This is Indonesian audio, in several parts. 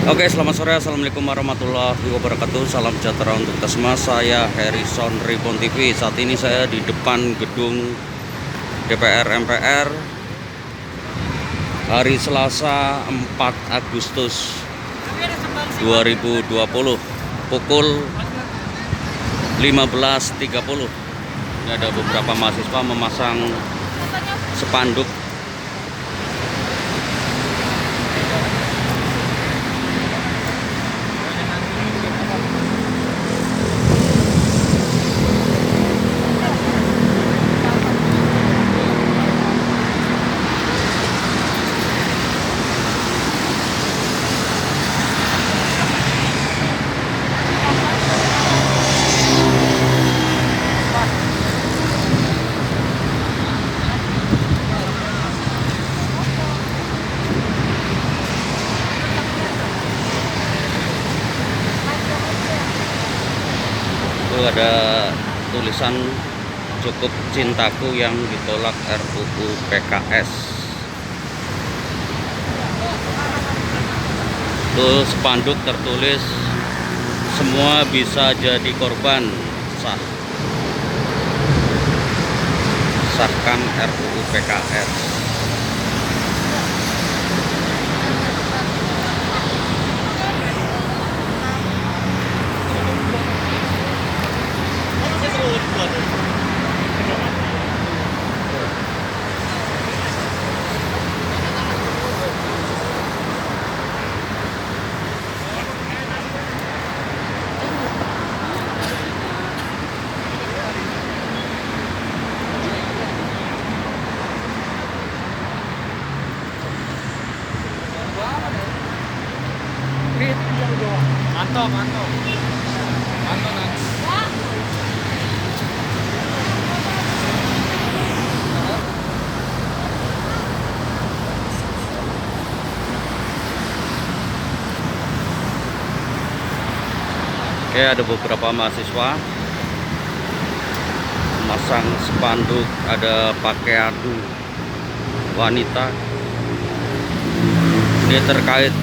Oke, selamat sore. Assalamualaikum warahmatullahi wabarakatuh. Salam sejahtera untuk kita semua. Saya Harrison Ribon TV. Saat ini saya di depan gedung DPR MPR. Hari Selasa 4 Agustus 2020 pukul 15.30. Ini ada beberapa mahasiswa memasang spanduk. Itu ada tulisan "Cukup Cintaku" yang ditolak RUU PKS. Itu spanduk tertulis "Semua bisa jadi korban, sahkan RUU PKS". Mantap nanti. Oke, ada beberapa mahasiswa memasang spanduk, ada pakaian wanita. Ini terkait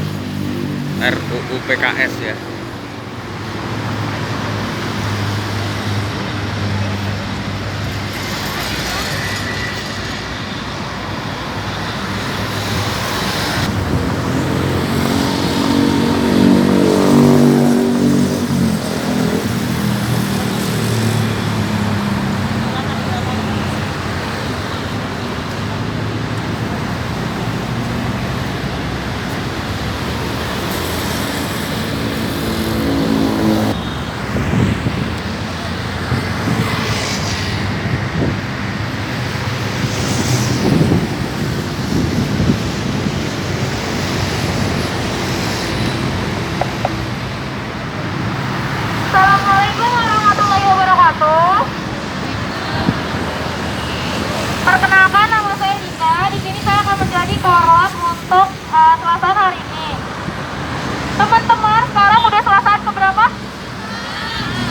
RUU PKS ya. Assalamualaikum warahmatullahi wabarakatuh. Perkenalkan, nama saya Dika. Di sini saya akan menjadi koros untuk Selasa hari ini. Teman-teman, sekarang udah Selasa keberapa?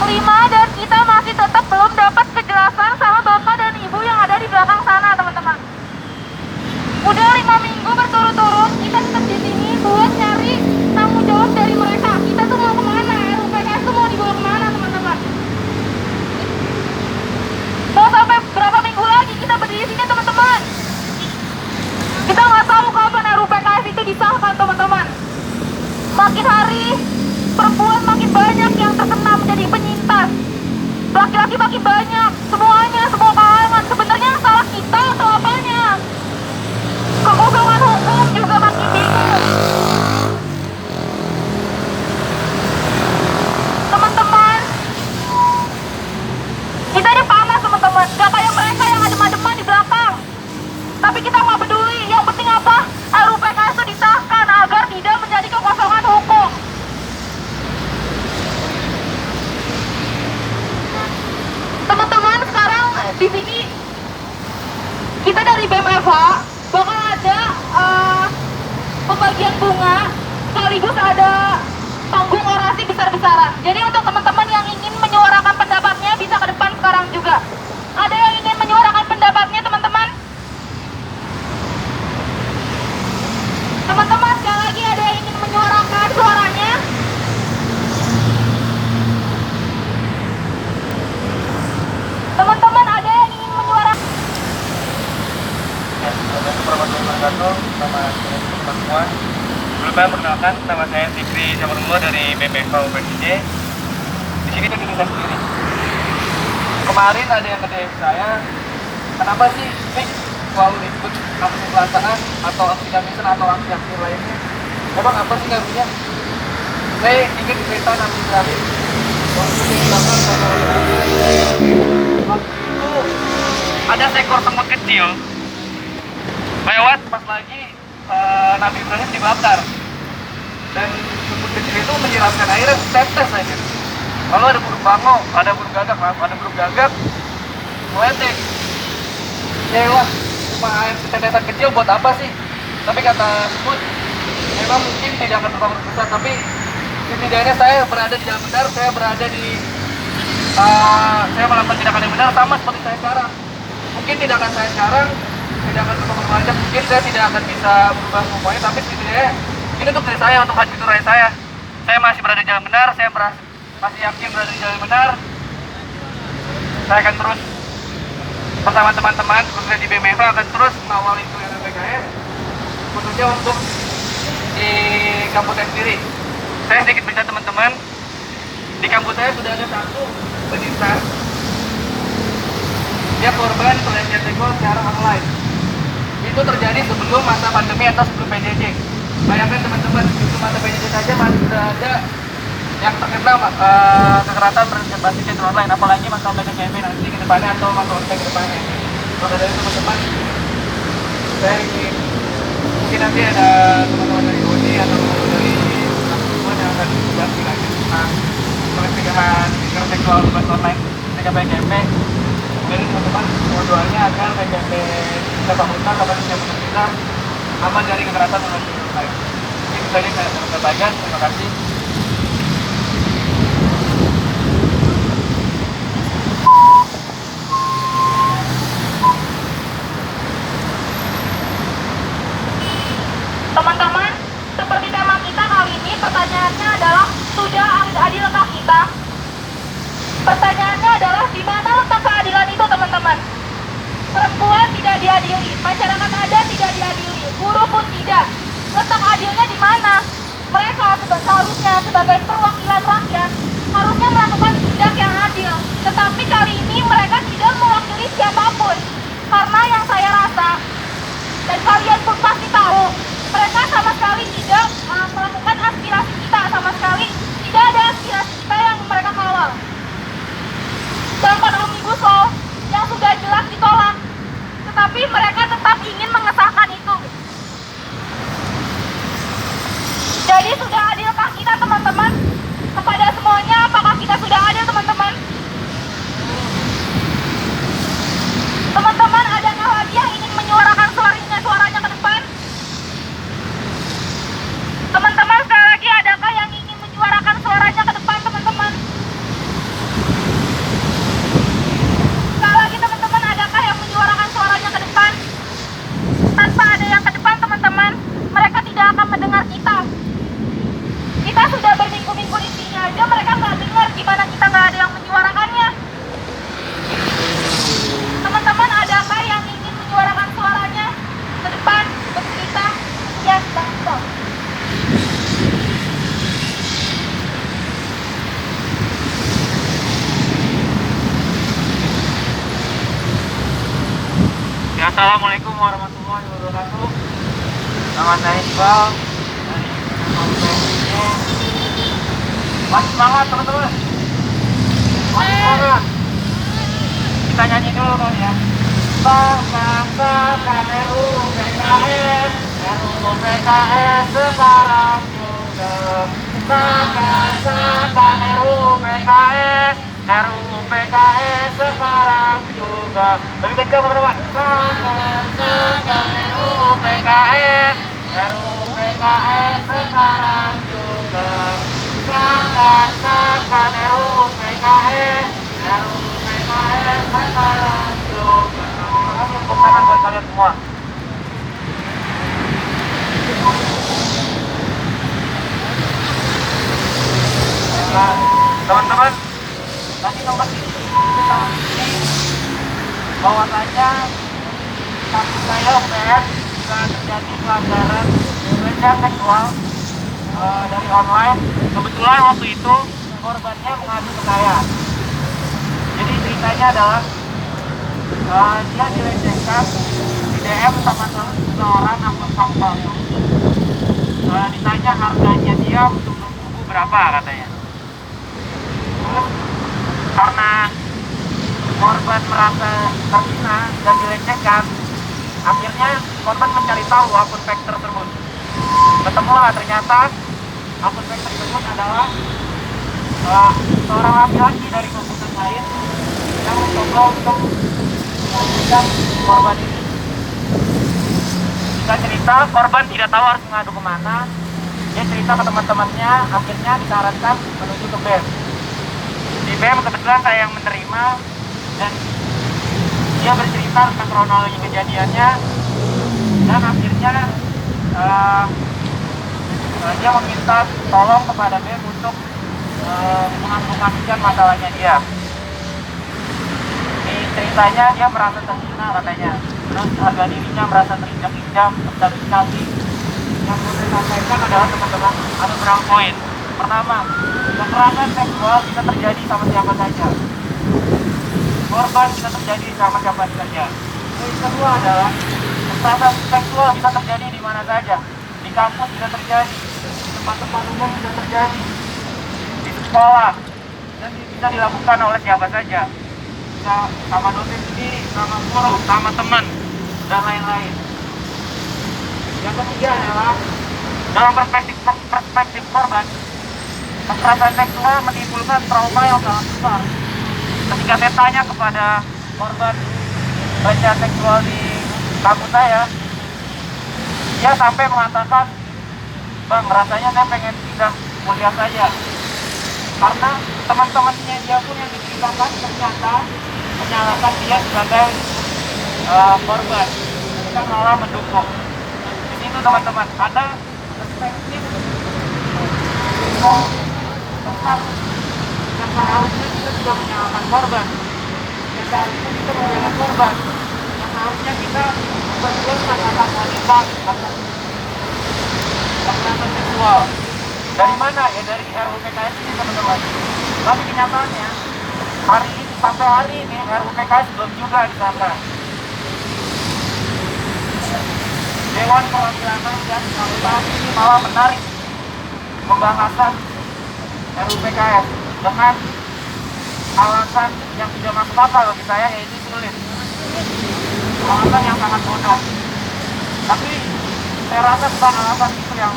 5, dan kita masih tetap belum dapat kejelasan sama bapak dan ibu yang ada di belakang sana, teman-teman. Udah 5 minggu berturut-turut kita tetap di sini buat nyari tanggung jawab dari mereka. Kita tuh mau kemana? RUPKS tuh mau dibawa kemana, teman-teman? Mau sampai berapa minggu lagi kita berdiri di sini, teman-teman? Kita nggak tahu kapan RUPKS itu disahkan, teman-teman. Makin hari perempuan makin banyak yang terkena menjadi penyintas. Laki-laki makin banyak. Semuanya, semua kalangan. Sebenarnya yang salah kita atau apanya? Kekosongan hukum juga makin bingung. Teman-teman, kita ini panas, teman-teman. Gak kayak mereka yang adem-ademan di belakang. Tapi kita nggak peduli. Yang penting apa? RUU PKS itu disahkan agar tidak menjadi kekosongan hukum. Teman-teman, sekarang di sini kita dari BMFH bakal ada pembagian bunga, sekaligus ada panggung orasi besar-besaran. Jadi untuk teman-teman yang ingin menyuarakan pendapatnya bisa ke depan sekarang juga. Ada yang ingin menyuarakan pendapatnya, teman-teman? Teman-teman, sekali lagi ada yang ingin menyuarakan suaranya? sama teman-teman semua. Sebelumnya perkenalkan, nama saya Fikri Samarullah dari BPK UPSJ. Di sini kan diri saya sendiri. Kemarin ada yang nge-DM saya, kenapa sih Fik selalu ikut aksi pelaksanaan atau aksi kamisan atau aksi-aksi lainnya? Emang apa sih ngaruhnya? Saya ingin cerita nanti terakhir. Waktu di belakang saya waktu itu ada seekor semut kecil lewat pas lagi Nabi Ibrahim dibakar, dan semut kecil itu menyiramkan air tetes saja. Lalu ada burung bango, ada burung gagak meledek. Yalah, cuma air tetesan kecil buat apa sih? Tapi kata semut, memang mungkin tidak akan terlalu besar, tapi setidaknya saya berada di jalan benar, saya berada di saya melakukan tindakan yang benar sama seperti saya sekarang. Mungkin tindakan saya sekarang tidak akan berkembang banyak, mungkin saya tidak akan bisa berubah semuanya, tapi setidaknya ini untuk diri saya, untuk hati nurani saya. Saya masih berada di jalan benar, saya masih yakin berada di jalan benar. Saya akan terus bersama teman-teman, khususnya di BMF akan terus mengawal itu yang PKS, khususnya untuk di kampus saya sendiri. Saya sedikit bercerita teman-teman, di kampus saya sudah ada satu penyintas, dia korban pelecehan seksual secara online. Itu terjadi sebelum masa pandemi atau sebelum PJJ. Bayangkan teman-teman, sebelum masa PJJ saja masih sudah ada yang terkena kekerasan berbasis gender online, apalagi masa PJJ nanti ke depannya atau masa online ke depannya. Maka dari teman-teman, saya ingin mungkin nanti ada teman-teman dari OD atau dari teman-teman yang akan berbagi lagi tentang pencegahan kekerasan seksual berbasis online ketika PJJ. Jadi teman-teman, mohon doanya agar PJJ kita bangunkan kapasitas kita aman dari kekerasan berbasis online. Ini saja saya sampaikan. Terima kasih. Teman-teman, seperti tema kita kali ini, pertanyaannya adalah, sudah adilkah kita? Pertanyaannya adalah, di mana letak keadilan itu, teman-teman? Perempuan tidak diadili, masyarakat adat tidak diadili, buruh pun tidak. Letak adilnya di mana? Mereka seharusnya sebagai perwakilan rakyat harusnya melakukan tindak yang adil. Tetapi kali ini mereka tidak mewakili siapapun. Karena yang saya rasa, dan kalian pun pasti tahu, mereka sama sekali tidak melakukan aspirasi kita, sama sekali tidak ada aspirasi kita yang mereka kawal. Bahkan Omnibus Law yang sudah jelas ditolak, tetapi mereka tetap ingin mengesahkan itu. Jadi sudah adilkah kita, teman-teman? Kepada semuanya, apakah kita sudah adil, teman-teman? Teman-teman, adakah lagi yang ingin menyuarakan suaranya ke depan? Teman-teman, sekali lagi, adakah yang ingin menyuarakan suaranya ke depan, teman-teman? Sekali lagi, teman-teman, adakah yang menyuarakan suaranya ke depan? Tanpa ada yang ke depan, teman-teman, mereka tidak akan mendengar kita. Kita sudah berminggu-minggu di sini aja, mereka nggak dengar, gimana kita nggak ada yang menyuarakannya? Teman-teman, adakah yang ingin menyuarakan suaranya ke depan, bercerita? Ya, betul. Ya, assalamualaikum warahmatullahi wabarakatuh. Nama saya Iqbal dari UPSJ. Masih semangat teman-teman. Masih semangat. Kita nyanyi dulu kan ya. Bangsa-bangsakan RUU PKS, RUU PKS sekarang juga. Bangsa-bangsakan RUU PKS, RUU PKS sekarang juga. Lebih kencang teman-teman. Bangsa-bangsakan RUU PKS, RUU PKS sekarang juga. Bangsa-bangsakan RUU PKS, RUU PKS sekarang juga. Tepuk tangan buat kalian semua. Nah, teman-teman, tadi nomor ini kita ini bahwasanya kampus saya UPS jika terjadi pelanggaran pelecehan seksual dari online. Kebetulan waktu itu korbannya mengadu ke saya. Jadi ceritanya adalah dia dilecehkan di DM sama seorang akun palsu. Ditanya harganya dia untuk buku berapa katanya. Terus karena korban merasa terhina dan dilecehkan, akhirnya korban mencari tahu akun fake tersebut. Ketemulah ternyata akun fake tersebut adalah seorang laki-laki dari komunitas lain yang mencoba untuk mengajukan korban ini. Jika cerita, korban tidak tahu harus mengadu kemana. Dia cerita ke teman-temannya, akhirnya disarankan menuju ke BEM. Di BEM kebetulan saya yang menerima, dan dia bercerita tentang kronologi kejadiannya, dan akhirnya dia meminta tolong kepada BEM untuk mengadvokasikan masalahnya dia. Di ceritanya dia merasa terhina katanya, terus harga dirinya merasa terinjak-injak, terdiskriminasi. Yang perlu saya sampaikan adalah teman-teman ada beberapa poin. Pertama, kekerasan seksual bisa terjadi sama siapa saja. Korban bisa terjadi sama siapa saja. Yang kedua adalah kekerasan seksual bisa terjadi di mana saja. Di kampus bisa terjadi, di tempat-tempat umum bisa terjadi, di sekolah, dan bisa dilakukan oleh siapa saja. Bisa sama dosen sendiri, sama guru, sama teman, dan lain-lain. Yang ketiga adalah dalam perspektif korban, kekerasan seksual menimbulkan trauma yang sangat besar. Ketika saya tanya kepada korban pelecehan seksual di kampus saya, dia sampai mengatakan, "Bang, rasanya saya pengen pindah kuliah saja." Karena teman-temannya dia pun yang diceritakan ternyata menyalahkan dia sebagai korban, kita malah mendukung. Di situ teman-teman ada perspektif tetap yang seharusnya kita tidak menyalahkan korban, yang seharusnya kita membela korban, yang seharusnya kita berjuang atas wanita atas kekerasan seksual. Dari mana? Ya dari RUU PKS ini teman-teman. Tapi kenyataannya hari ini sampai hari ini RUU PKS belum juga disahkan. Dewan Perwakilan dan Keanggotaan ini malah menarik pembahasan RUU PKS dengan alasan yang tidak masuk akal bagi saya, yaitu sulit. Alasan yang sangat bodoh. Tapi saya rasa bukan alasan itu yang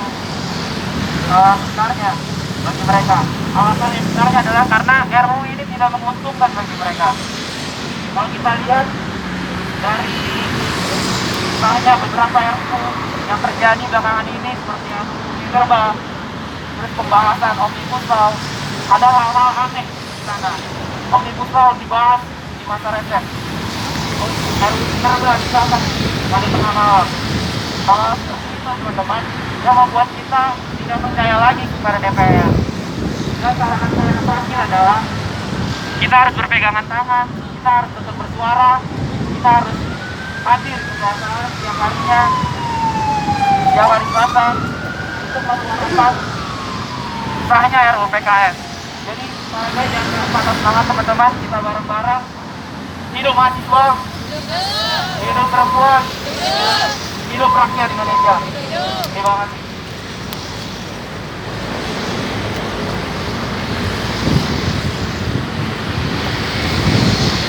sebenarnya bagi mereka. Alasan yang sebenarnya adalah karena RUU ini tidak menguntungkan bagi mereka. Kalau kita lihat dari misalnya beberapa RUU yang terjadi belakangan ini seperti yang Minerba, terus pembahasan Omnibus Law, ada hal-hal aneh di sana. Omnibus Law dibahas di masa reses. RUU Minerba disahkan pada tengah malam. Hal seperti itu teman-teman yang membuat kita tidak percaya lagi kepada DPR. Dan saran saya yang terakhir adalah kita harus berpegangan tangan, kita harus tetap bersuara, kita harus hadir ke perasaan setiap harinya, setiap hari Selasa untuk melakukan sahnya RUU PKS. Jadi saya jangan patah semangat teman-teman, kita bareng-bareng. Hidup mahasiswa, hidup perempuan, hidup rakyat Indonesia. Terima kasih.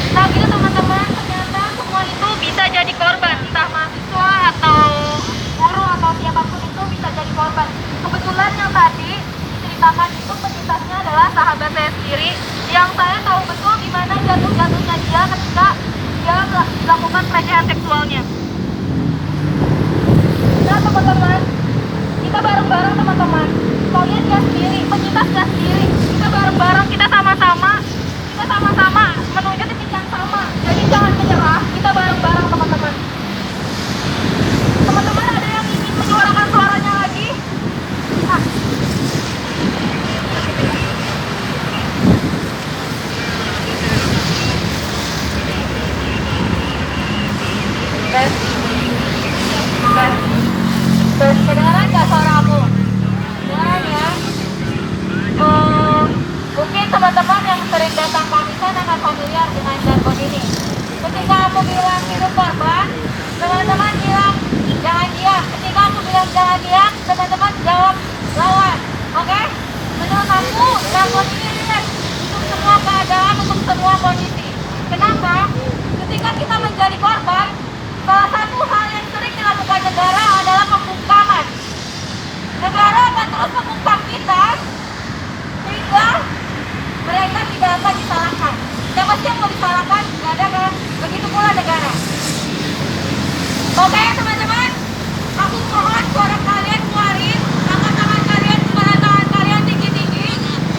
Nah gitu teman-teman, ternyata semua itu bisa jadi korban, entah mahasiswa atau guru atau siapapun itu bisa jadi korban. Kebetulan yang tadi diceritakan itu penyintasnya adalah sahabat saya sendiri, yang saya tahu betul gimana jatuh-jatuhnya dia ketika dia melakukan pelecehan seksualnya. Nah teman-teman, kita bareng-bareng teman-teman, maunya dia sendiri, penyintas dia sendiri, kita bareng-bareng, kita sama-sama menuju titik yang sama. Jadi jangan menyerah, kita bareng-bareng teman-teman. Teman-teman ada yang ingin menyuarakan suaranya lagi? Nah. Tes. Kedengaran nggak suara aku? Kedengaran ya? Mungkin teman-teman yang sering datang pamisan akan familiar dengan jargon ini. Ketika aku bilang hidup korban, teman-teman bilang jangan diam. Ketika aku bilang jangan diam, teman-teman jawab lawan. Oke? Menurut aku, jargon ini relate untuk semua keadaan, untuk semua kondisi. Kenapa? Ketika kita menjadi korban, salah satu hal yang sering dilakukan negara adalah pembungkaman. Negara akan terus membungkam kita sehingga mereka tidak akan disalahkan. Siapa sih yang mau disalahkan? Tidak ada kan? Begitu pula negara. Oke teman-teman, aku mohon suara kalian keluarin, angkat tangan kalian, suara tangan kalian tinggi-tinggi,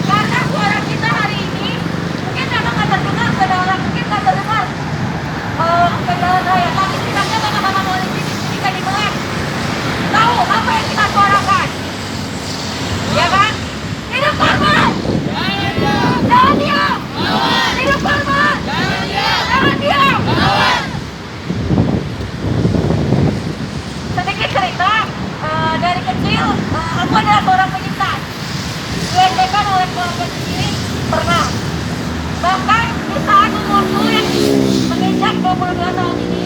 karena suara kita hari ini mungkin memang nggak terdengar pada orang, mungkin nggak terdengar ke jalan raya, tapi setidaknya bapak-bapak polisi di sini kan dimelek tahu apa yang kita suarakan, ya kan? Hidup korban! Jangan diam! Hidup korban! Jangan diam! Sedikit cerita, dari kecil aku adalah seorang penyintas. Dilecehkan oleh keluarga sendiri pernah. Bahkan di saat umurku yang menginjak 22 tahun ini,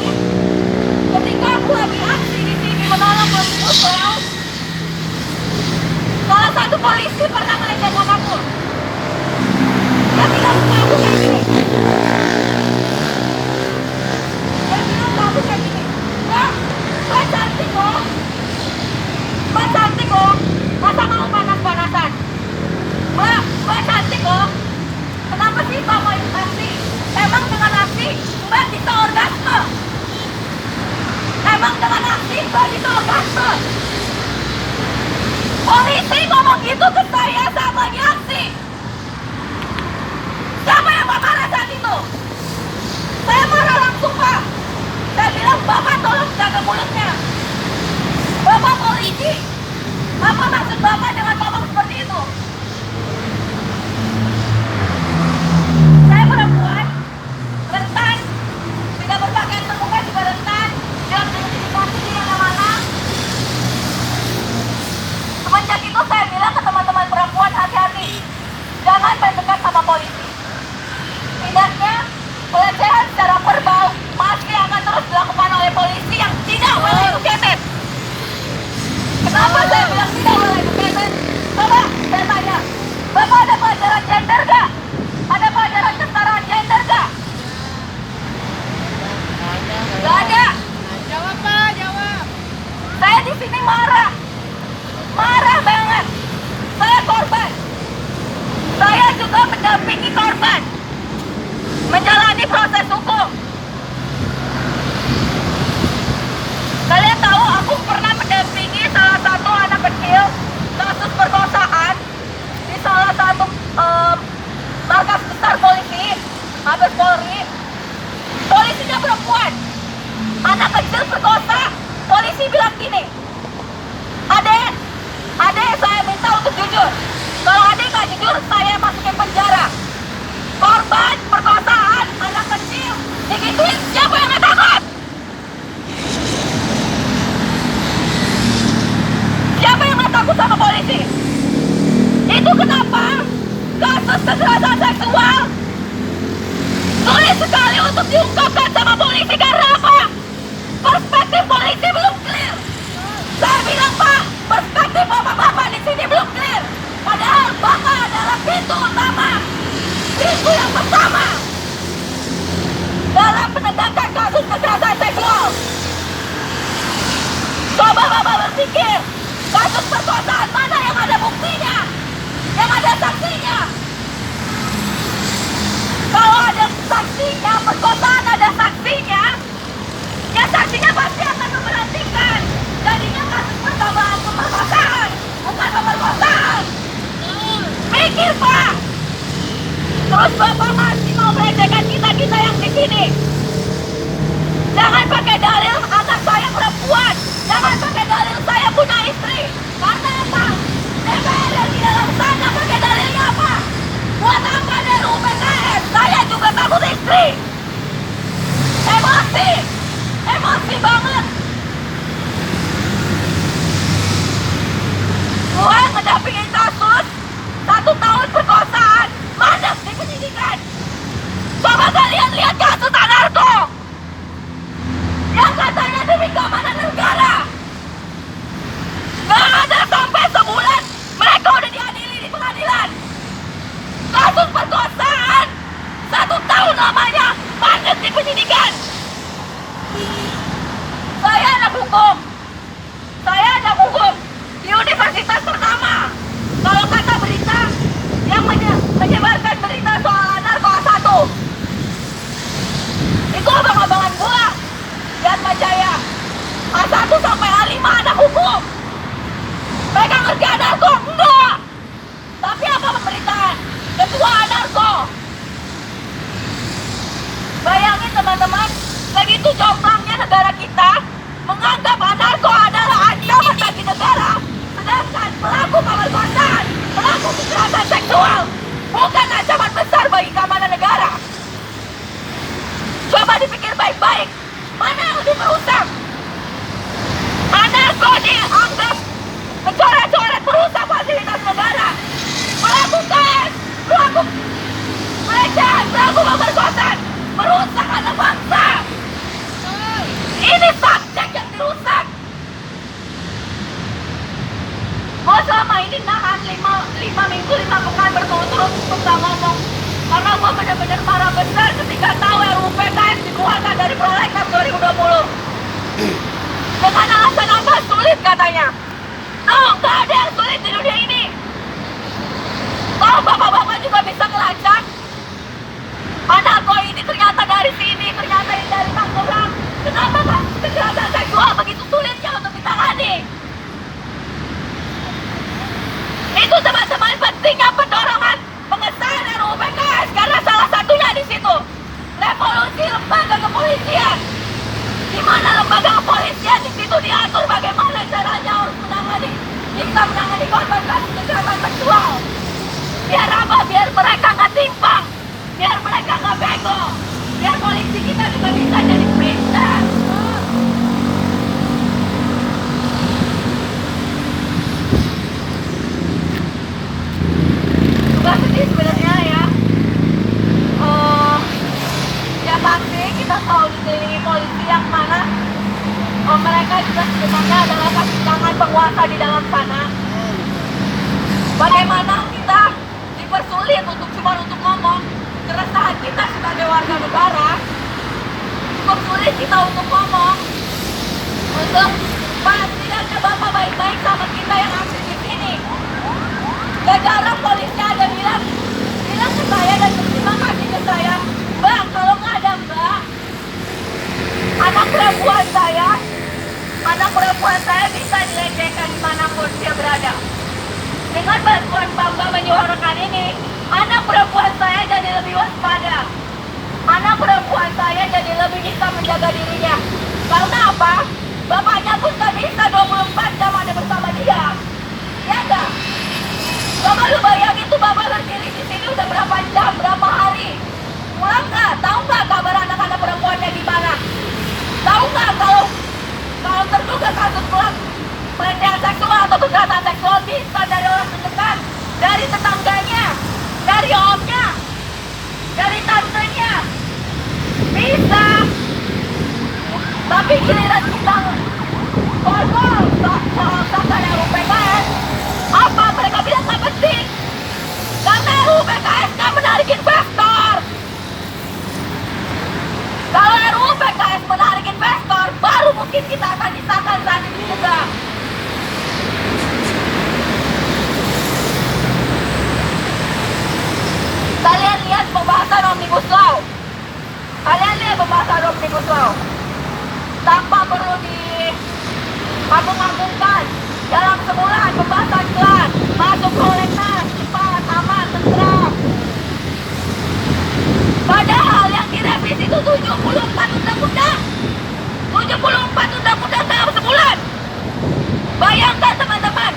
ketika aku lagi aksi di sini menolong musuh, salah satu polisi pernah melecehkan aku. Dia bilang ke aku kayak gini. Mbak cantik kok. Mbak cantik kok. Masa mau panas-panasan? Mbak cantik kok. Kenapa sih Mbak mau aksi? Emang dengan aksi Mbak bisa orgasme? Emang dengan aksi Mbak bisa orgasme? Polisi ngomong gitu ke saya saat lagi aksi. Siapa yang marah saat itu? Saya marah langsung Pak. Saya bilang Bapak tolong jaga mulutnya. Bapak polisi. Apa maksud Bapak dengan ngomong seperti itu? Saya perempuan, rentan, tidak berpakaian terbuka juga rentan, dalam identifikasi di mana-mana. Semenjak itu saya bilang ke teman-teman perempuan, hati-hati, jangan mendekat sama polisi. Tidaknya pelecehan secara verbal masih akan terus dilakukan oleh polisi yang tidak well educated. Kenapa saya bilang tidak well educated? Coba saya tanya, Bapak ada pelajaran gender gak? Ada pelajaran kesetaraan gender gak? Gak ada. Jawab Pak, jawab. Saya di sini marah banget. Saya korban. Saya juga mendampingi korban menjalani proses hukum. Kalian tahu aku pernah mendampingi salah satu anak kecil kasus perkosaan di salah satu markas besar polisi, Mabes Polri. Polisinya perempuan, anak kecil perkosa. Polisi bilang gini, Adek saya minta untuk jujur. Kalau adek nggak jujur, saya masukin penjara. Korban perkosaan anak kecil digituin, siapa yang nggak takut? Siapa yang nggak takut sama polisi? Itu kenapa kasus kekerasan seksual sulit sekali untuk diungkapkan sama polisi. Karena apa? Perspektif polisi belum clear. Saya bilang Pak, perspektif bapak-bapak di sini belum clear. Padahal Bapak adalah pintu utama, pintu yang pertama dalam penegakan kasus kekerasan seksual. Coba Bapak berpikir, kasus perkosaan mana yang ada buktinya, yang ada saksinya? Kalau ada saksinya, perkosaan ada saksinya, ya saksinya pasti akan memperhatikan. Jadinya kasus percobaan pemerkosaan, bukan pemerkosaan. Mikir Pak. Terus Bapak masih mau melecehkan kita yang di sini. Jangan pakai dalil anak saya perempuan. Jangan pakai dalil saya punya istri. Karena apa? DPR yang di dalam sana pakai dalilnya apa? Buat apa ada RUU PKS? Saya juga takut istri. Emosi banget. mendampingi kasus 1 tahun perkosaan mandek di penyidikan. Coba kalian lihat kasus anarko yang katanya demi keamanan negara. Gak ada sampai sebulan mereka udah diadili di pengadilan. Kasus perkosaan 1 tahun lamanya mandek di penyidikan. Saya anak hukum. Saya anak hukum di universitas ternama. Kalau kata berita yang menyebarkan berita soal anarko A1, itu abang-abangan gua di Atma Jaya. A1 sampai A5 anak hukum. Mereka ngerti anarko? Enggak. Tapi apa pemberitaan? Ketua anarko. Bayangin teman-teman, begitu jomblangnya negara kita menganggap anarko adalah ancaman bagi negara, sedangkan pelaku pemerkosaan, pelaku kekerasan seksual bukan ancaman besar bagi keamanan negara. Coba dipikir baik-baik, mana yang lebih merusak? Anarko dianggap mencoret-coret merusak fasilitas negara, pelaku KS, pelaku pelecehan, pelaku pemerkosaan merusak anak bangsa. Ini subjek yang dirusak. Gue selama ini nahan 5 minggu 5 pekan berturut-turut untuk gak ngomong, karena gue benar-benar marah besar ketika tahu RUU PKS dikeluarkan dari prolegnas 2020 dengan alasan apa? Sulit katanya. No, gak ada yang sulit di dunia ini. Oh, bapak-bapak juga bisa ngelacak anarko ini ternyata dari sini, ternyata ini dari Tangerang. Kenapa kan kekerasan seksual begitu sulitnya untuk ditangani? Itu teman-teman pentingnya pendorongan pengesahan RUU PKS, karena salah satunya di situ revolusi lembaga kepolisian, di mana lembaga kepolisian di situ diatur bagaimana caranya harus menangani korban kasus kekerasan seksual. Biar apa? Biar mereka nggak timpang, biar mereka nggak bego, biar polisi kita juga bisa jadi pintar. Juga sedih sebenarnya ya. Ya pasti kita tahu dikelilingi polisi yang mana mereka juga sebenarnya adalah kaki tangan penguasa di dalam sana. Bagaimana kita dipersulit untuk ngomong keresahan kita sebagai warga negara, cukup sulit kita untuk ngomong, untuk setidaknya bapak baik-baik sama kita yang asli di sini. Gak jarang polisi ada bilang ke saya dan berterima kasih ke saya, Bang, kalau nggak ada Mbak, anak perempuan saya bisa dilecehkan dimanapun dia berada. Dengan bantuan Mbak menyuarakan ini, anak perempuan saya jadi lebih waspada. Anak perempuan saya jadi lebih bisa menjaga dirinya. Karena apa? Bapaknya pun gak bisa 24 jam ada bersama dia. Ya enggak? Coba lu bayangin tuh bapak berdiri di sini udah berapa jam, berapa hari. Pulang nggak? Tahu nggak kabar anak-anak perempuannya di mana? Tahu nggak kalau terduga kasus pelecehan seksual atau kekerasan seksual bisa dari orang terdekat, dari tetangganya, dari omnya, dari tantenya, bisa. Tapi giliran kita ngomong soal RUU PKS, apa mereka bilang nggak penting? Karena RUU PKS nggak menarik investor. Kalau RUU PKS menarik investor, baru mungkin kita akan disahkan saat ini juga. Kalian lihat pembahasan Omnibus Law. Tanpa perlu diagung-agungkan. Dalam sebulan pembahasan kelar, masuk prolegnas, cepat, aman, tentram. Padahal yang direvisi itu 74 undang-undang. 74 undang-undang dalam sebulan. Bayangkan teman-teman,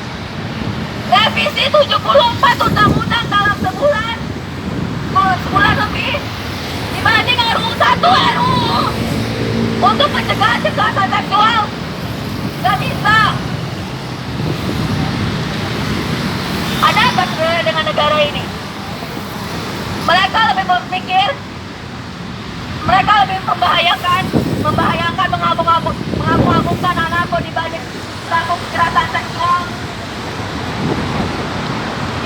revisi 74 undang-undang dalam sebulan lebih dibanding RUU 1 RUU untuk pencegahan kekerasan seksual. Gak bisa. Mereka lebih berpikir, mereka lebih membahayakan mengagung-agungkan anakku dibanding takut kekerasan seksual.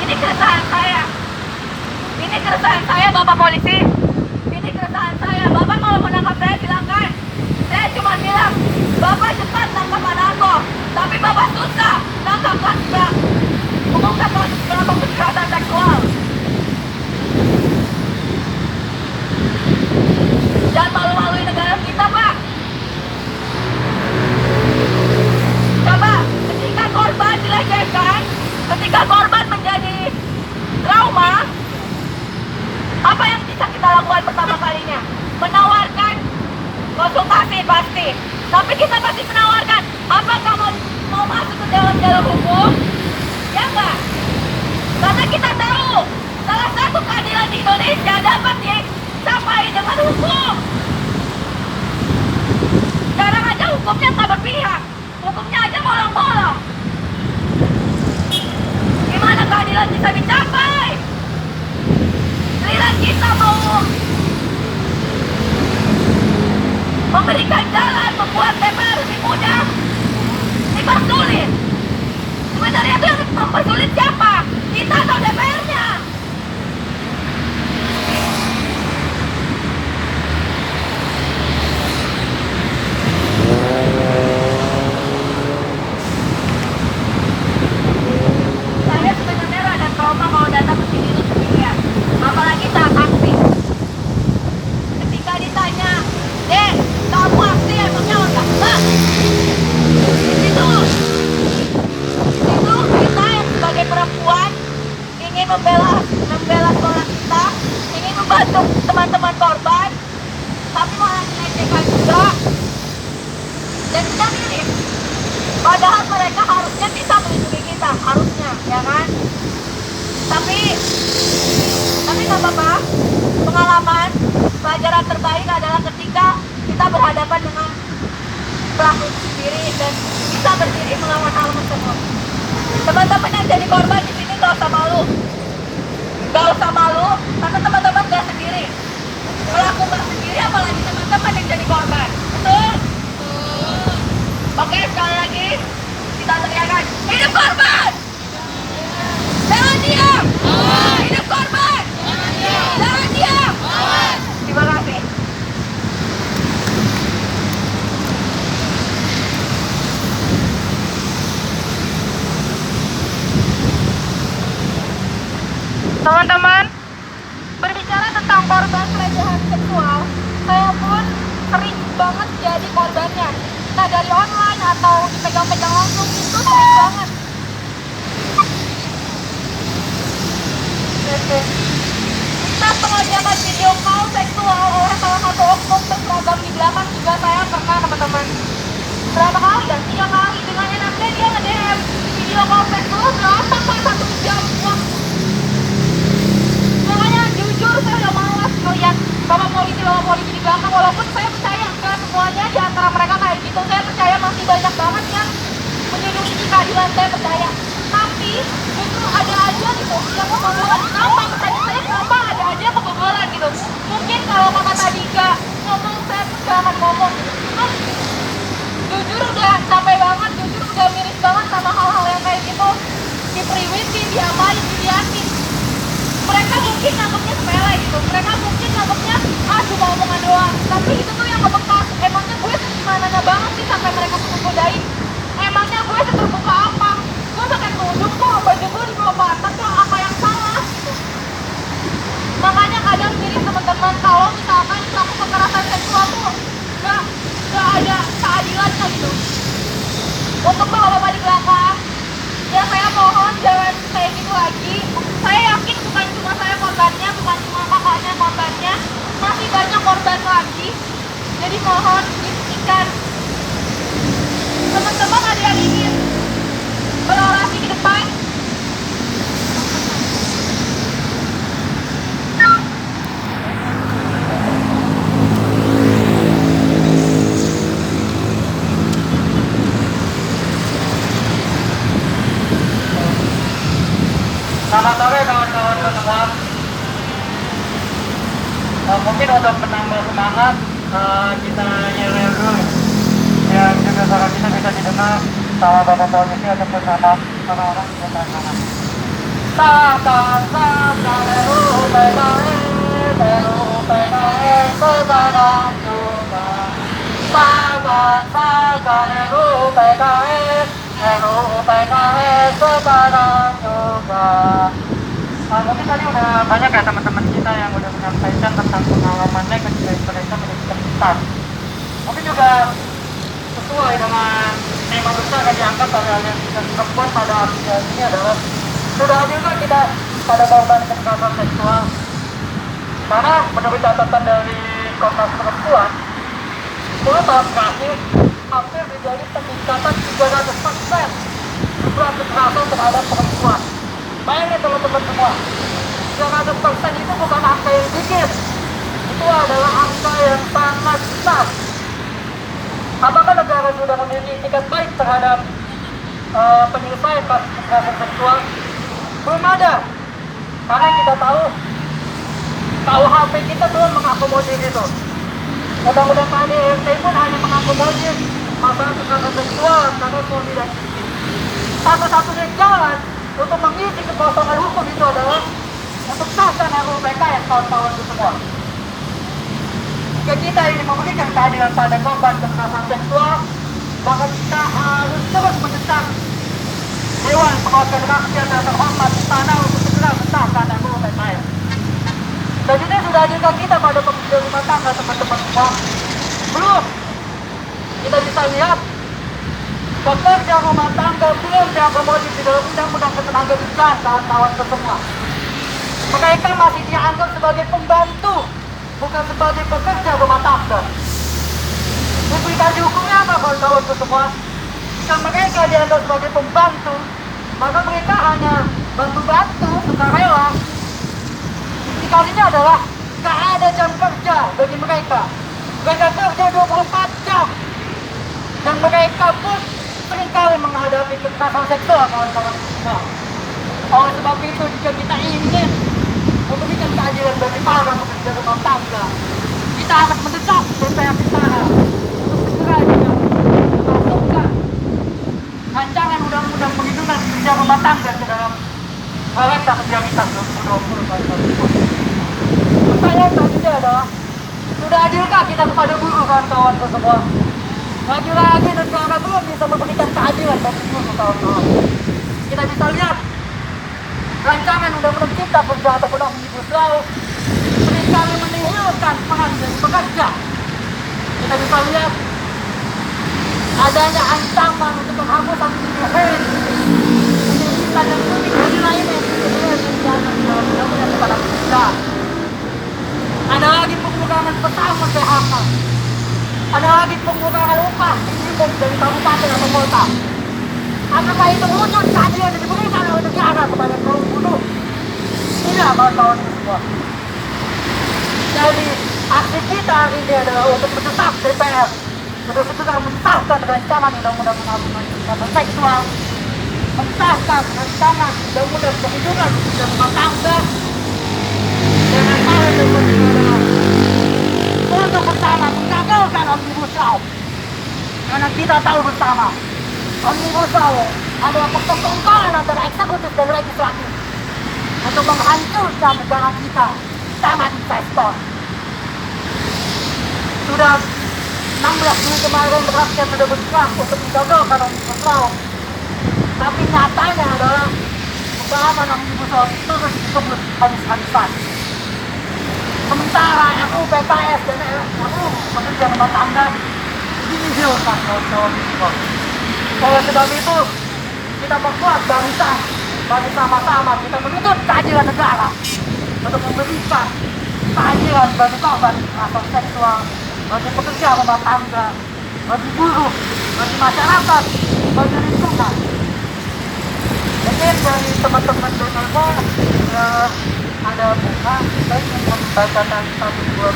Ini keresahan saya. Ini keresahan saya, Bapak Polisi. Ini keresahan saya. Bapak kalau menangkap saya silakan. Saya cuma bilang, Bapak cepat tangkap anakku. Tapi Bapak susah tangkap kasus mengungkap kasus kekerasan seksual. Jangan malu-maluin negara kita, Pak. Coba, ketika korban dilecehkan, ketika korban menjadi trauma, apa yang bisa kita lakukan pertama kalinya? Menawarkan konsultasi pasti. Tapi kita pasti menawarkan, apakah mau masuk ke dalam jalur hukum? Ya enggak? Karena kita tahu, salah satu keadilan di Indonesia dapat dicapai dengan hukum. Sekarang aja hukumnya tak berpihak. Hukumnya aja bolong-bolong. Gimana keadilan bisa dicapai? Giliran kita mau memberikan jalan, membuat DPR lebih mudah, dipersulit. Sebenarnya itu yang mempersulit siapa? Kita atau DPR-nya? Saya sebenarnya ada trauma kalau datang ke sini itu sendirian. Apalagi saat aksi. Ketika ditanya, Dek, kamu aksi emangnya enggak? Itu kita yang sebagai perempuan ingin membela sekolah kita, ingin membantu teman-teman korban, tapi malah dilecehkan juga. Dan kita mirip. Padahal mereka harusnya bisa melindungi kita, harusnya, ya kan? Tapi nggak apa-apa. Pengalaman, pelajaran terbaik adalah ketika kita berhadapan dengan pelaku sendiri dan bisa berdiri melawan hal tersebut. Teman-teman yang jadi korban di sini nggak usah malu, karena teman-teman nggak sendiri. Pelaku nggak sendiri, apalagi teman-teman yang jadi korban. Betul? Oke, sekali lagi kita teriakan, hidup korban! Jangan diam! Hidup korban! Jangan diam! Terima kasih. Teman-teman, berbicara tentang korban pelecehan seksual, saya pun sering banget jadi korbannya. Nah, dari online atau dipegang-pegang langsung itu sering banget. Nah, pengajaran video call seksual oleh salah satu oknum berseragam di belakang juga saya pernah, teman-teman. Berapa kali? Dan 3 kali. Dengan enaknya dia nge-DM video call seksual berapa sampai 1 jam. Wah. Makanya jujur saya udah malas melihat bapak polisi di belakang. Walaupun saya percaya nggak semuanya di antara mereka kayak gitu. Saya percaya masih banyak banget yang menyelidiki keadilan, saya percaya. Tapi justru ada aja gitu yang kebobolan. Kenapa? Pertanyaan saya kenapa ada aja kebobolan gitu. Mungkin kalau kakak tadi gak ngomong, saya pun gak akan ngomong. Jujur udah capek banget, jujur udah miris banget sama hal-hal yang kayak gitu. Diperiwitin, diapain, diliatin. Mereka mungkin nganggapnya sepele gitu. Mereka mungkin nganggapnya cuma omongan doang. Tapi itu tuh yang ngebekas. Emangnya gue segimana banget sih sampai mereka godain? Emangnya gue seterbuka apa? Gue pakai kerudung kok, baju gue dibawa ke atas kok, apa yang salah gitu. Makanya kadang mirip teman-teman kalau misalkan pelaku kekerasan seksual tuh gak ada keadilannya gitu. Untuk bapak-bapak di belakang, ya saya mohon jangan kayak gitu lagi. Saya yakin bukan cuma saya korbannya, bukan cuma kakaknya korbannya, masih banyak korban lagi. Jadi mohon dihentikan. Teman-teman ada yang ingin berorasi di depan? Selamat sore kawan-kawan semua. Mungkin untuk menambah semangat kita yel-yel dulu yang juga suara kita bisa didengar sama bapak polisi ataupun sama orang-orang di sebelah sana. Sakan PKI sekarang juga. Sakan PKI sekarang juga. Mungkin tadi udah banyak ya teman-teman kita yang udah menyampaikan tentang pengalamannya ketika mereka menjadi peserta. Mungkin juga sesuai dengan tema besar yang diangkat oleh Aliansi Perempuan pada hari ini adalah sudah juga kita pada korban kekerasan seksual. Karena menurut catatan dari Komnas Perempuan, 10 tahun terakhir hampir terjadi peningkatan 300% jumlah kekerasan terhadap perempuan. Bayangin teman-teman semua, 300% itu bukan angka yang sedikit, itu adalah angka yang sangat besar. Apakah negara sudah memiliki etikat baik terhadap penyelesaian kasus kekerasan seksual? Belum ada, karena kita tahu KUHP kita belum mengakomodir itu. Undang-undang KDRT pun hanya mengakomodir masalah kekerasan seksual karena suami dan istri. Satu-satunya jalan untuk mengisi kekosongan hukum itu adalah untuk sahkan RUU PKS kawan-kawan itu semua. Jika kita ingin memberikan keadilan pada korban kekerasan seksual, maka kita harus terus mendesak Dewan Perwakilan Rakyat yang terhormat istana untuk segera mensahkan RUU PKS. Dan ini sudah hadirkan kita pada pekerja rumah tangga teman-teman semua. Belum, kita bisa lihat pekerja rumah tangga belum diakomodir di dalam undang-undang ketenagakerjaan kawan-kawan semua. Mereka masih dianggap sebagai pembantu, bukan sebagai pekerja rumah tangga. Implikasi hukumnya apa kawan-kawan semua? Jika mereka dianggap sebagai pembantu, maka mereka hanya bantu-bantu, sukarela. Implikasinya adalah tak ada jam kerja bagi mereka. Mereka kerja 24 jam. Dan mereka pun seringkali menghadapi kekerasan seksual kawan-kawan semua. Oleh sebab itu, jika kita ingin memberikan keadilan bagi para pekerja rumah tangga, kita harus mendesak DPR istana untuk segera memasukkan rancangan undang-undang perlindungan pekerja rumah tangga ke dalam Prolegnas Prioritas 2020. Pertanyaan selanjutnya adalah, sudah adilkah kita kepada buruh kawan-kawan semua? Lagi-lagi negara belum bisa memberikan keadilan bagi buruh kawan-kawan. Kita bisa lihat rancangan undang-undang cipta kerja ataupun Omnibus Law seringkali menihilkan peran dari pekerja. Kita bisa lihat adanya ancaman untuk penghapusan PPh, penyelidikan dan unik hari lainnya yang undang-undang kepada kerja. Ada lagi pengurangan pesangon PHK. Ada lagi pengurangan upah minimum dari kabupaten atau kota. Apakah itu wujud keadilan yang diberikan oleh negara kepada kaum buruh? Tidak, kawan-kawan semua. Jadi, aksi kita hari ini adalah untuk mendesak DPR untuk segera mensahkan rancangan undang-undang kekerasan seksual, mensahkan rancangan undang-undang perlindungan pekerja rumah tangga, dengan hal yang penting adalah untuk bersama menggagalkan Omnibus Law. Karena kita tahu bersama Omnibus Law adalah persekongkolan antara eksekutif dan legislatif untuk menghancurkan negara kita tangan investor. Sudah 16 Juli kemarin rakyat sudah bergerak untuk menggagalkan Omnibus Law, tapi nyatanya adalah pembahasan Omnibus Law terus disebut habis-habisan. Sementara RUU PKS dan RUU pekerja rumah tangga dinihilkan kawan-kawan semua. Oleh sebab itu, kita berbuat barisan bagi sama-sama kita menuntut keadilan negara untuk memberikan keadilan bagi korban kekerasan seksual, bagi pekerja rumah tangga, bagi buruh, bagi masyarakat, bagi lingkungan. Mungkin dari teman-teman Denmarko ada bunga, kita ingin membacakan satu dua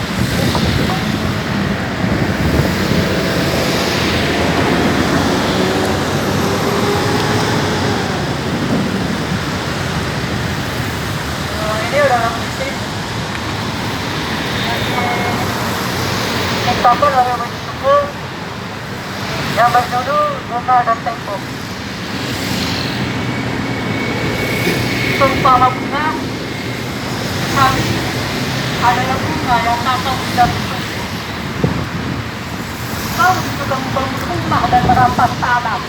ini udah misi ditambah dari baju suku yang berjudul Bunga dan Tempo. Seumpama bunga, kami adalah bunga yang nakal dan tumbuh. Kau juga membangun rumah dan merampas tanah.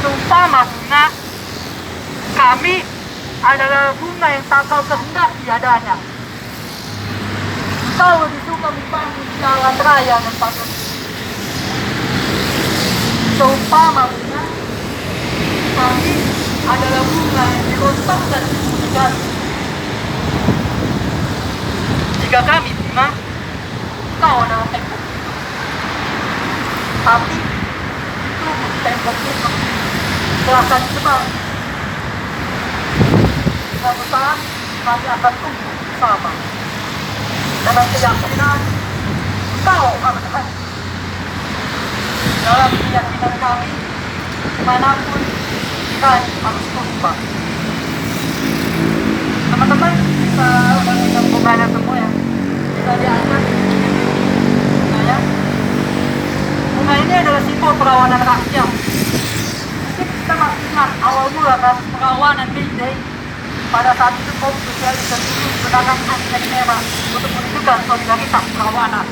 Seumpama bunga, kami adalah bunga yang tak kau kehendaki adanya. Kau lebih suka membangun jalan raya dan pagar. Seumpama bunga, kami adalah bunga yang dirontak dan dibutuhkan. Jika kami bunga, kau adalah tembok. Tapi itu tembok itu akan sebab. Suatu saat kami akan tumbuh bersama dengan keyakinan kau akan hadir. Dalam keyakinan kami, dimanapun kami harus tumpah. Teman-teman bisa melihat bunganya semua ya. Bisa diangkat bunganya. Bunga ini adalah simbol perawanan rakyat. Mungkin kita masih ingat awal mula kan perawanan May Day. Pada saat itu kaum sosialis dan buruh menggunakan angkat merah untuk menunjukkan solidaritas perawanan.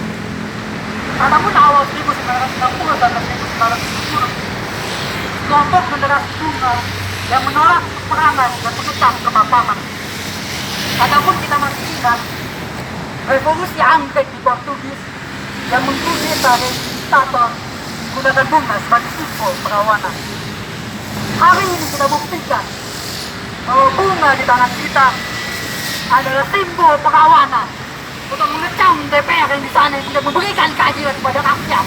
Namun awal 1960 dan 1970, kelompok generasi bunga yang menolak peperangan dan mengecam kemapanan. Adapun kita masih ingat revolusi anggrek di Portugis yang mengkudeta diktator menggunakan bunga sebagai simbol perawanan. Hari ini kita buktikan bahwa bunga di tangan kita adalah simbol perawanan untuk mengecam DPR yang di sana yang tidak memberikan keadilan kepada rakyat,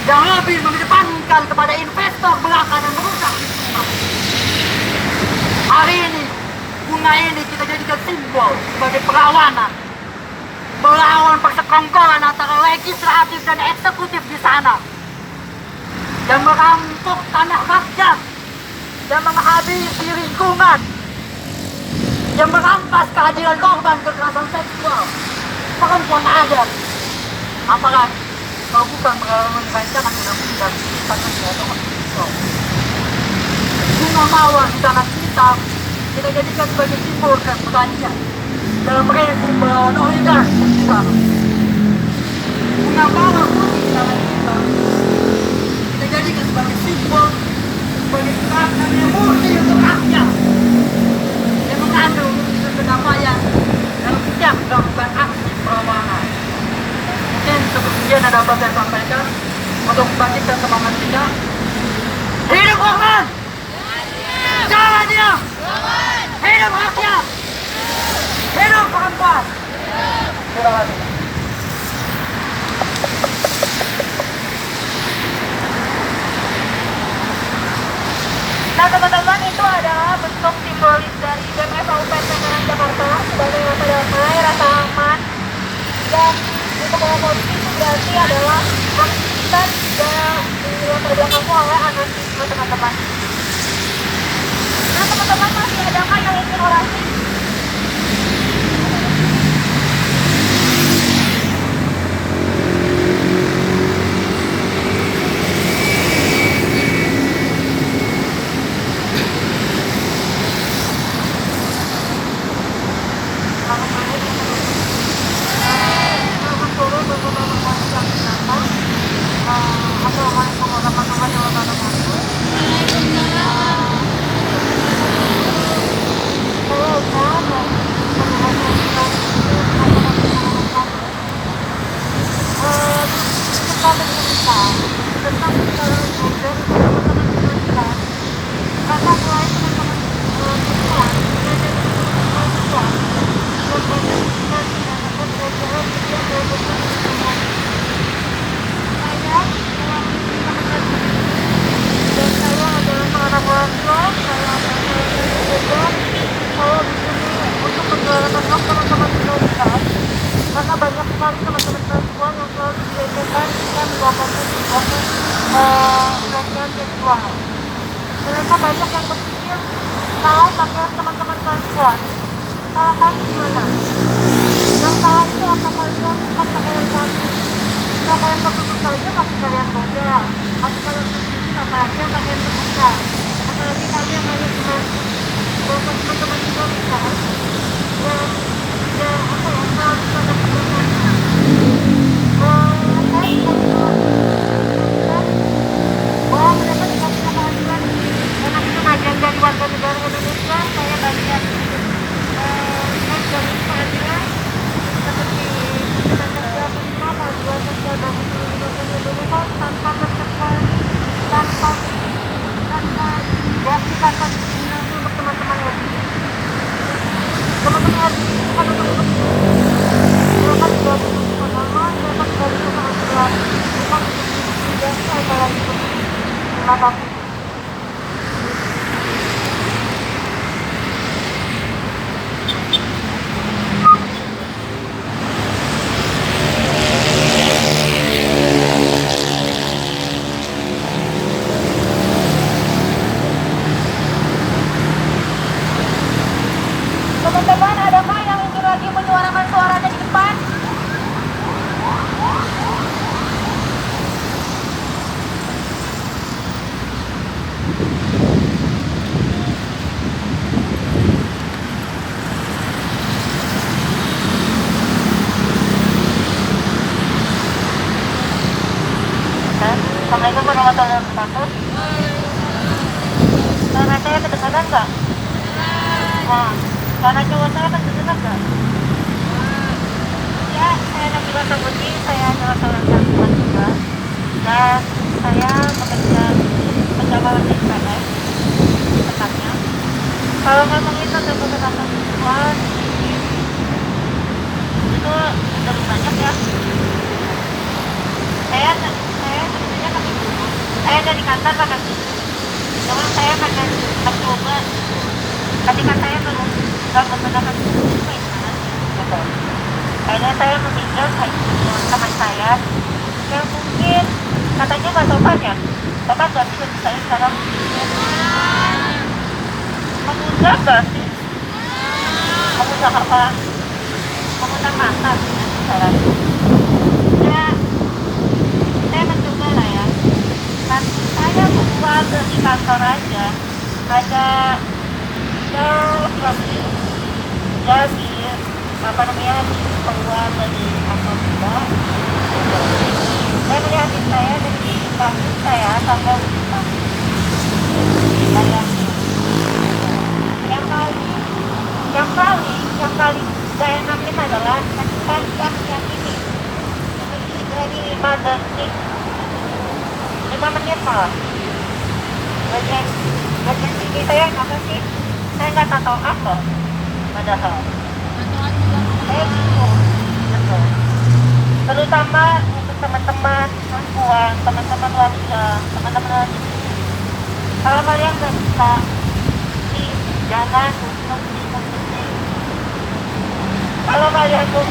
yang lebih mengedepankan kepada investor belaka dan merusak lingkungan. Hari ini bunga ini kita jadikan simbol sebagai perawanan melawan persekongkolan antara legislatif dan eksekutif di sana yang merampok tanah rakyat, yang menghabisi lingkungan, yang merampas keadilan korban kekerasan seksual, perempuan adat. Apalagi kalau bukan melalui rancangan undang-undang tentang keadilan seksual. Bunga mawar di tangan kita jadikan sebagai simbol keberanian dalam rezim melawan oligarki di sana. Bunga mawar putih di tangan kita jadikan sebagai simbol, sebagai gerakan yang murni untuk rakyat yang mengandung unsur kedamaian dalam setiap melakukan aksi perlawanan. Mungkin sepertinya ada dapat saya sampaikan untuk membangkitkan semangat kita. Hidup korban! Jangan diam! Hidup rakyat! Hidup perempuan! Terima kasih. Nah teman-teman, itu adalah bentuk simbolis dari BPF Kabupaten Tangerang Jakarta sebagai rasa damai, rasa aman, dan untuk polisi itu berarti adalah aktivitas dan di latar belakangmu oleh anarkisme teman-teman. Nah teman-teman, masih adakah yang ingin orasi? Karena banyak sekali teman-teman perempuan yang selalu dilecehkan dengan melakukan pelecehan seksual. Mereka banyak yang berpikir kalau pakaian teman-teman perempuan salah satu gimana? Yang usaha itu akan kalian bukan kalian kami. Kalau kalian bekerja saja pasti kalian muda. Tapi kalau sendiri sama aja kalian bekerja. Apalagi kalian hanya cuma teman-teman juga bisa. Ya apa ya, selalu pada kebenaran. Saya tidak bisa bahwa mereka tidak bisa keadilan. Karena itu bagian dari warga negara Indonesia, saya bagian dari keadilan seperti tenaga kerja penjual kerja bagi seluruh Indonesia tanpa terkecuali tanpa ya tanpa diskriminasi untuk teman-teman lagi. Teman-teman lagi bukan untuk mereka tidak bisa agama, mereka tidak bisa keadilan, mereka tidak bisa apalagi itu. Terima kasih. Teman-teman, adakah yang ingin lagi menyuarakan suaranya di depan? Assalamualaikum warahmatullahi wabarakatuh. Suara saya kedengaran nggak? Nah, suara cowok saya kedengaran nggak? Ya, saya Nabila Sabuni, saya adalah seorang karyawan juga. Dan saya bekerja pejabat di PNS, tepatnya. Kalau ngomongin tentang kekerasan seksual, itu lebih banyak ya. Saya sebenarnya pakai dulu. Saya dari kantor pakai dulu. Cuma saya pakai mencoba. Ketika saya belum menggunakan itu gimana? Gitu. Akhirnya saya meminjam teman saya yang mungkin katanya Mas Sofan ya. Sofan gak sih saya sekarang mengundang gak sih? Mengundang apa? Mengundang masa sih sekarang. Saya mencoba lah ya. Dan saya membuat di kantor aja ada jadi apa namanya keluar dari kantor juga. Saya melihat saya dari kampus saya sampai bayangin yang kali gak enakin adalah kan yang ini dari 5 detik 5 menit malah bagian tinggi saya apa sih? Saya nggak tahu apa padahal saya bingung betul. Terutama untuk teman-teman perempuan, teman-teman wanita, teman-teman wanita. Kalau kalian nggak bisa jangan untuk kalau kalian mau